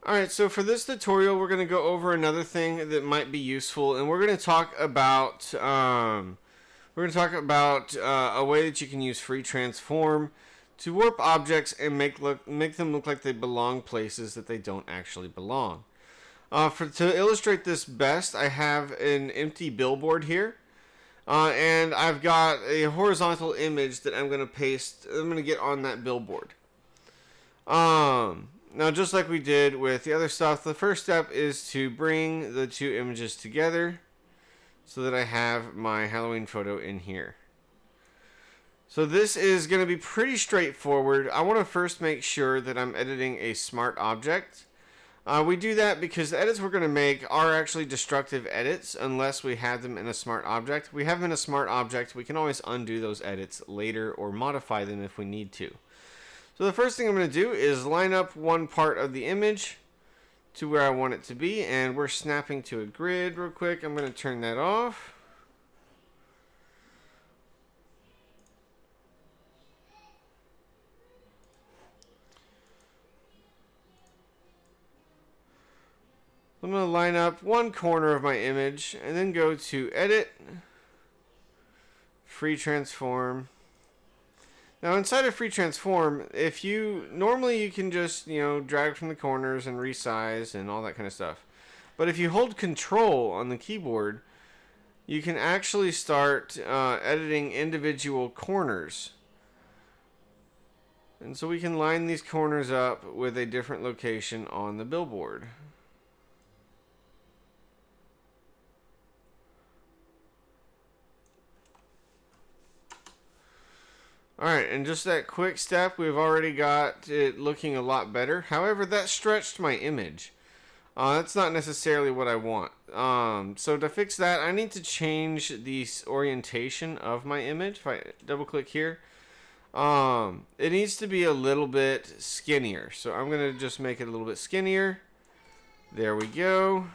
Alright, so for this tutorial, we're going to go over another thing that might be useful, and we're going to talk about a way that you can use FreeTransform to warp objects and make them look like they belong places that they don't actually belong. To illustrate this best, I have an empty billboard here, and I've got a horizontal image that I'm going to get on that billboard. Now, just like we did with the other stuff, the first step is to bring the two images together so that I have my Halloween photo in here. So this is going to be pretty straightforward. I want to first make sure that I'm editing a smart object. We do that because the edits we're going to make are actually destructive edits unless we have them in a smart object. We have them in a smart object. We can always undo those edits later or modify them if we need to. So the first thing I'm going to do is line up one part of the image to where I want it to be, and we're snapping to a grid real quick. I'm going to turn that off. I'm going to line up one corner of my image and then go to Edit, FreeTransform. Now inside of FreeTransform, normally you can just, drag from the corners and resize and all that kind of stuff. But if you hold Control on the keyboard, you can actually start editing individual corners. And so we can line these corners up with a different location on the billboard. Alright, and just that quick step, we've already got it looking a lot better. However, that stretched my image. That's not necessarily what I want. So to fix that, I need to change the orientation of my image. If I double click here, it needs to be a little bit skinnier. So I'm going to just make it a little bit skinnier. There we go.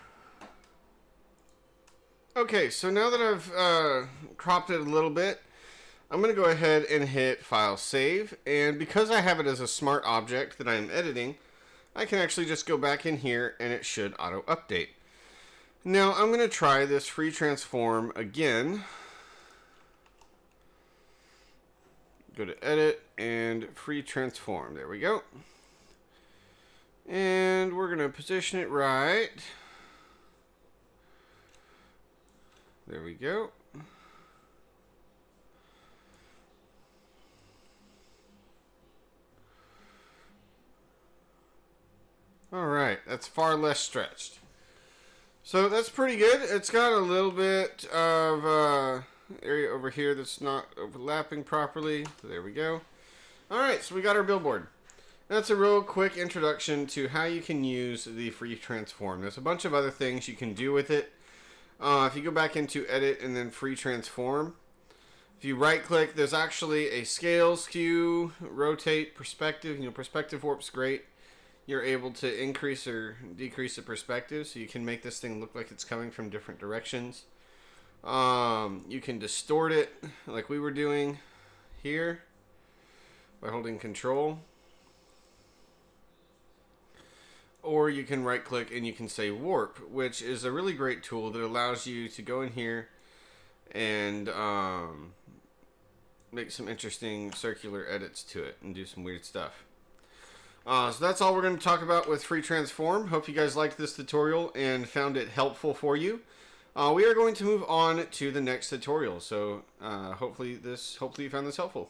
Okay, so now that I've cropped it a little bit, I'm going to go ahead and hit File Save, and because I have it as a smart object that I'm editing, I can actually just go back in here and it should auto-update. Now I'm going to try this FreeTransform again. Go to Edit and FreeTransform. There we go. And we're going to position it right. There we go. Alright, that's far less stretched. So that's pretty good. It's got a little bit of area over here that's not overlapping properly. There we go. Alright, so we got our billboard. That's a real quick introduction to how you can use the FreeTransform. There's a bunch of other things you can do with it. If you go back into Edit and then FreeTransform, if you right click, there's actually a scale, skew, rotate, perspective. Perspective warp's great. You're able to increase or decrease the perspective, so you can make this thing look like it's coming from different directions. You can distort it like we were doing here by holding Control. Or you can right click and you can say Warp, which is a really great tool that allows you to go in here and make some interesting circular edits to it and do some weird stuff. So that's all we're going to talk about with FreeTransform. Hope you guys liked this tutorial and found it helpful for you. We are going to move on to the next tutorial. So hopefully you found this helpful.